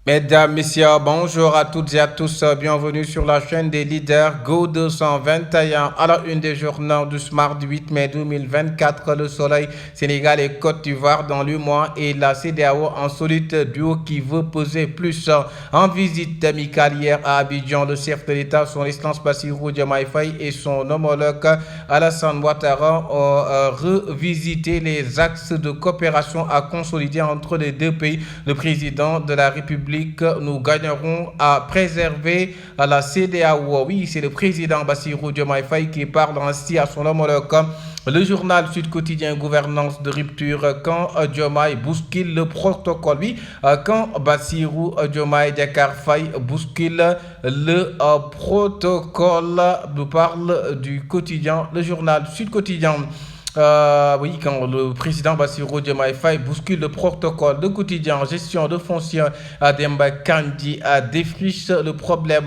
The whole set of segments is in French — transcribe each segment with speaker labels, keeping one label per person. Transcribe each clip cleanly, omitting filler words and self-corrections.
Speaker 1: Mesdames, Messieurs, bonjour à toutes et à tous. Bienvenue sur la chaîne des leaders Go 221. À la une des journaux du Smart du 8 mai 2024, le Soleil, Sénégal et Côte d'Ivoire dans le mois et la CEDEAO en solide duo qui veut peser plus. En visite amicale hier à Abidjan, le chef de l'État, son Excellence Bassirou Diomaye Faye et son homologue Alassane Ouattara ont revisité les axes de coopération à consolider entre les deux pays. Le président de la République, nous gagnerons à préserver la CEDEAO. Oui, c'est le président Bassirou Diomaye Faye qui parle ainsi à son homologue. Le journal Sud Quotidien, gouvernance de rupture, quand Diomaye bouscule le protocole. Oui, quand Bassirou Diomaye Diakhar Faye bouscule le protocole, nous parle du quotidien, le journal Sud Quotidien. Oui, quand le président Bassirou Diomaye Faye bouscule le protocole de quotidien, gestion de foncier à Demba Kandi défriche le problème.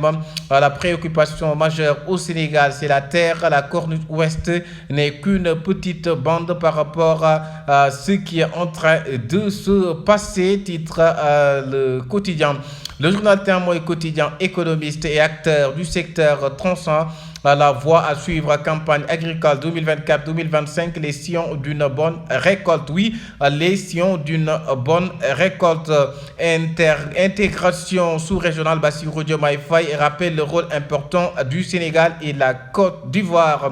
Speaker 1: La préoccupation majeure au Sénégal, c'est la terre. La corne ouest n'est qu'une petite bande par rapport à ce qui est en train de se passer, titre le quotidien. Le journal Témoin quotidien, économiste et acteur du secteur tronçon. La voie à suivre, campagne agricole 2024-2025, les sillons d'une bonne récolte. Oui, les sillons d'une bonne récolte. Intégration sous-régionale, Bassirou Diomaye Faye rappelle le rôle important du Sénégal et la Côte d'Ivoire.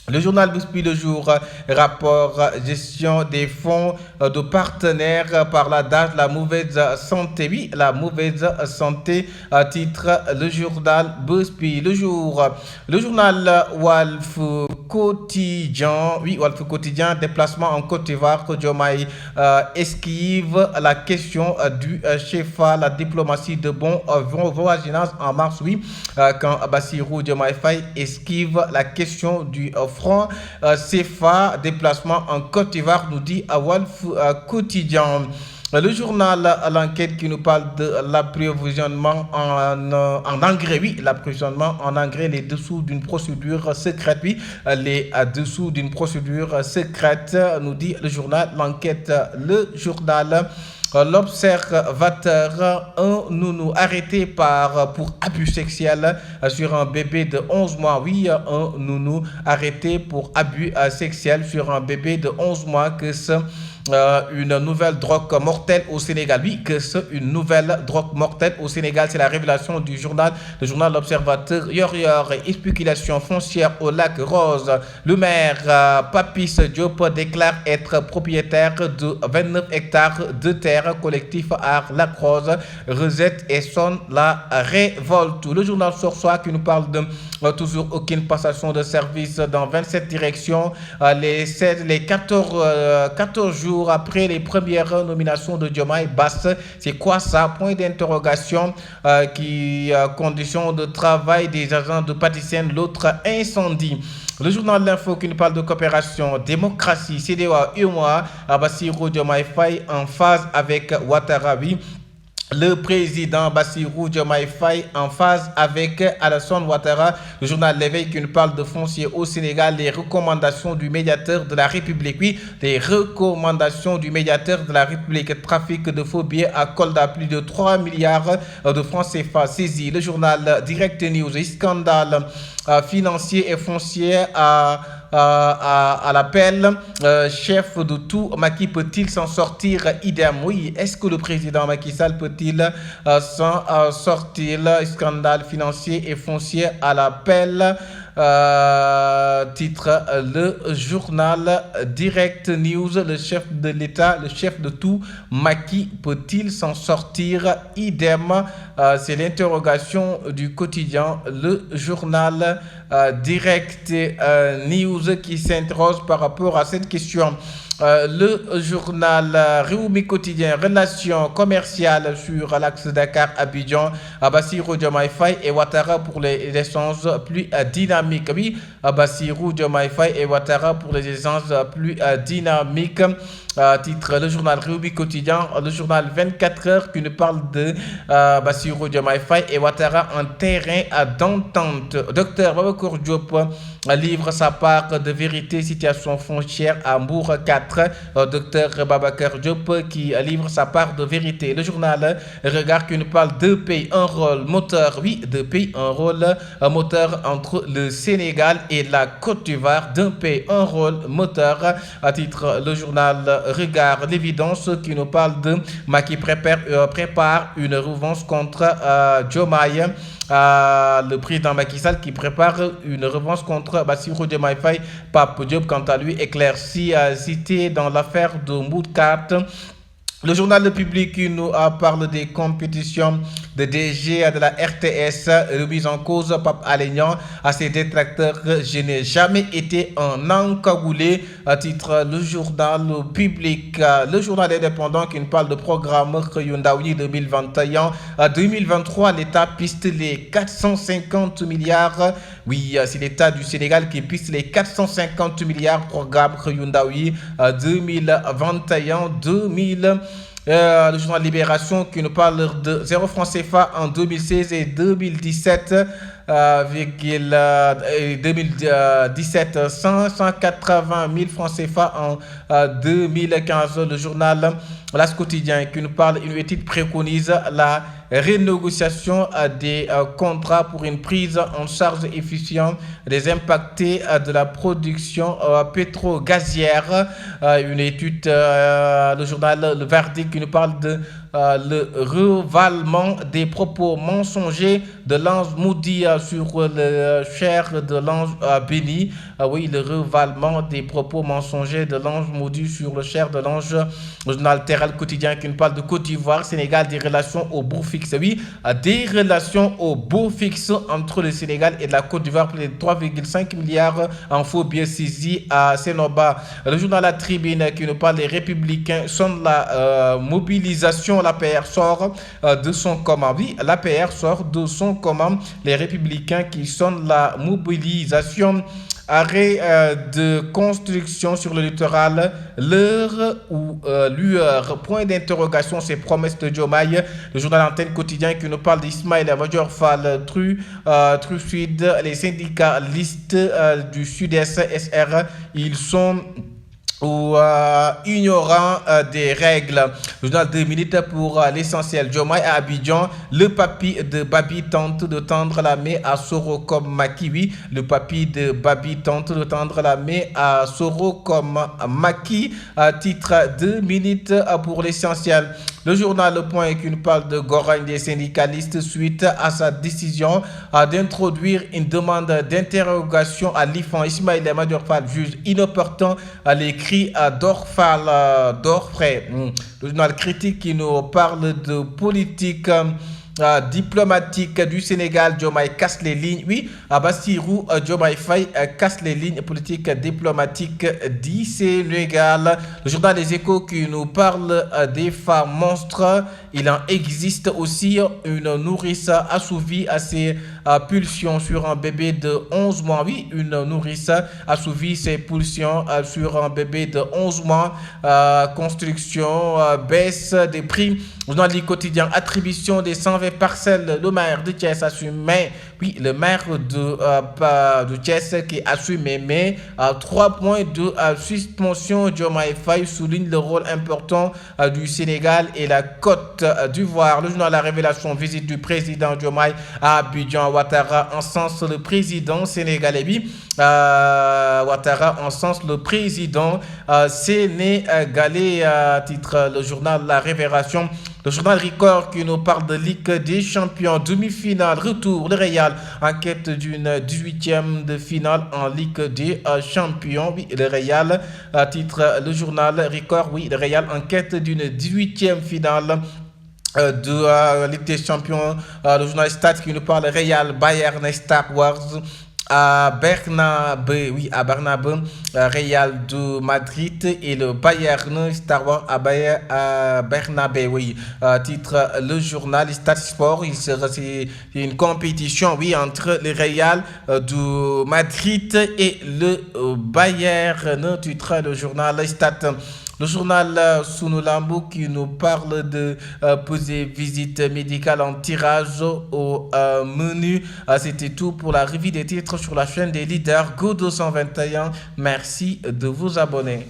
Speaker 1: Le journal Bispi le jour, rapport gestion des fonds de partenaires par la date, la mauvaise santé. Oui, la mauvaise santé, titre le journal Bispi le jour. Le journal Walf Quotidien, oui, Walf Quotidien, déplacement en Côte d'Ivoire, que Diomaye esquive la question du CFA, la diplomatie de bon voisinage en mars, oui, quand Bassirou Diomaye Faye esquive la question du franc CFA, déplacement en Côte d'Ivoire, nous dit à Walf Quotidien. Le journal L'Enquête qui nous parle de l'approvisionnement en engrais. Oui, l'approvisionnement en engrais, les dessous d'une procédure secrète. Oui, les dessous d'une procédure secrète, nous dit le journal L'Enquête. Le journal L'Observateur, un nounou arrêté pour abus sexuel sur un bébé de 11 mois. Oui, un nounou arrêté pour abus sexuel sur un bébé de 11 mois. Que c'est une nouvelle drogue mortelle au Sénégal. Oui, que c'est une nouvelle drogue mortelle au Sénégal. C'est la révélation du journal, le journal L'Observateur. Spéculation foncière au lac Rose. Le maire Papis Diop déclare être propriétaire de 29 hectares de terre. Collectif Art Lac Rose rejette et sonne la révolte. Le journal Source qui nous parle de toujours aucune passation de service dans 27 directions. Les 14 jours après les premières nominations de Diomaye Basse. C'est quoi ça? Point d'interrogation. Conditions de travail des agents de Patisen, l'autre incendie. Le journal L'Info qui nous parle de coopération, démocratie, CEDEAO, UEMOA, Bassirou Diomaye Faye en phase avec Ouattara. Le président Bassirou Diomaye Faye en phase avec Alassane Ouattara. Le journal L'Éveil qui nous parle de foncier au Sénégal, les recommandations du médiateur de la République. Oui, les recommandations du médiateur de la République. Trafic de faux billets à Kolda, plus de 3 milliards de francs CFA saisis. Le journal Direct News, scandale financier et foncier à l'appel. Chef de tout, Macky peut-il s'en sortir? Idem. Oui, est-ce que le président Macky Sall peut-il s'en sortir? Scandale financier et foncier à l'appel. Titre le journal Direct News, le chef de l'État, le chef de tout, Macky peut-il s'en sortir? Idem, c'est l'interrogation du quotidien, le journal Direct News qui s'interroge par rapport à cette question. Le journal Réumi Quotidien, relations commerciales sur l'axe Dakar-Abidjan, Bassirou Diomaye Faye et Ouattara pour les échanges plus dynamiques. Oui, Bassirou Diomaye Faye et Ouattara pour les échanges plus dynamiques. titre le journal Réumi Quotidien, le journal 24 heures qui nous parle de Bassirou Diomaye Faye et Ouattara en terrain d'entente. Docteur Babacar Diop livre sa part de vérité, situation foncière à Mbour 4. Docteur Babacar Diop qui livre sa part de vérité. Le journal Regard qui nous parle de pays, un rôle moteur, oui, de pays, un rôle moteur entre le Sénégal et la Côte d'Ivoire, d'un pays, un rôle moteur. À titre le journal Regard, l'évidence qui nous parle de Macky prépare une revanche contre Diomaye. Le président Macky Sall qui prépare une revanche contre Bassirou Diomaye Faye. Pape Diop, quant à lui, éclairci, cité dans l'affaire de Moudkat. Le journal Le Public qui nous parle des compétitions de DG de la RTS, remise en cause Pape Alé Niang à ses détracteurs. Je n'ai jamais été un encagoulé, à titre le journal Le Public. Le journal indépendant qui nous parle de programme Yundaoui 2021 à 2023. L'État piste les 450 milliards. Oui, c'est l'État du Sénégal qui piste les 450 milliards programme Yundaoui 2021-2000. Le journal Libération qui nous parle de 0 francs CFA en 2016 et 2017. 2017 180 000 francs CFA en 2015. Le journal L'As Quotidien qui nous parle, une étude préconise la renégociation des contrats pour une prise en charge efficiente des impactés de la production pétro-gazière. Une étude, le journal Le Verdict qui nous parle de le ravalement des propos mensongers de l'ange maudit sur le chair de l'ange béni. Oui, le ravalement des propos mensongers de l'ange maudit sur le chair de l'ange. Le journal Terral Quotidien qui nous parle de Côte d'Ivoire, Sénégal, des relations au beau fixe. Oui, des relations au beau fixe entre le Sénégal et la Côte d'Ivoire pour les 3,5 milliards en faux billets saisis à Sénoba. Le journal La Tribune qui nous parle des Républicains sont la mobilisation. L'APR sort de son coma. Oui, l'APR sort de son coma. Les Républicains qui sonnent la mobilisation. Arrêt de construction sur le littoral, l'heure ou lueur, point d'interrogation, ces promesses de Diomaye. Le journal Antenne Quotidien qui nous parle d'Ismaël Major Fall, Sud, les syndicalistes du Sud-Est SR, ils sont ou ignorant des règles. Le journal 2 minutes pour l'essentiel. Diomaye à Abidjan, le papy de Babi tente de tendre la main à Soro comme Macky. Oui, le papy de Babi tente de tendre la main à Soro comme Macky. Titre 2 minutes pour l'essentiel. Le journal Le Point qui nous parle de Goragne des syndicalistes suite à sa décision d'introduire une demande d'interrogation à l'IFAN. Ismaël Madior Fall juge inopportun à l'écrit d'Orfray. Le journal Critique qui nous parle de politique diplomatique du Sénégal. Diomaye casse les lignes. Oui, Bassirou Diomaye Faye casse les lignes politiques diplomatiques du Sénégal. Le journal Les Échos qui nous parle des femmes monstres. Il en existe aussi une nourrice assouvie à ses pulsions sur un bébé de 11 mois. Oui, une nourrice assouvie ses pulsions sur un bébé de 11 mois. Construction, baisse des prix. Dans le quotidien, attribution des 120 parcelles. Le maire de Thiès assume, oui, le maire de Thiès qui assume, mais 3 points de suspension. Diomaye Faye souligne le rôle important du Sénégal et la Côte d'Ivoire. Le journal La Révélation, visite du président Diomaye à Abidjan. Ouattara encense le président sénégalais. Ouattara encense le président sénégalais. Titre le journal La Révélation. Le journal Record qui nous parle de Ligue des Champions, demi-finale, retour, le Real en quête d'une 18e de finale en Ligue des Champions. Oui, le Real, titre le journal Record, oui, le Real en quête d'une 18e finale de Ligue des Champions. Le journal Stats qui nous parle Real, Bayern, Star Wars. À Bernabé, oui, à Bernabé, Real de Madrid et le Bayern Star Wars à Bernabé, oui. Titre le journal Stade Sport, c'est une compétition, oui, entre le Real de Madrid et le Bayern, titre le journal Stade. Le journal Sunu Lambu qui nous parle de poser visite médicale en tirage au menu. C'était tout pour la revue des titres sur la chaîne des leaders Go 221. Merci de vous abonner.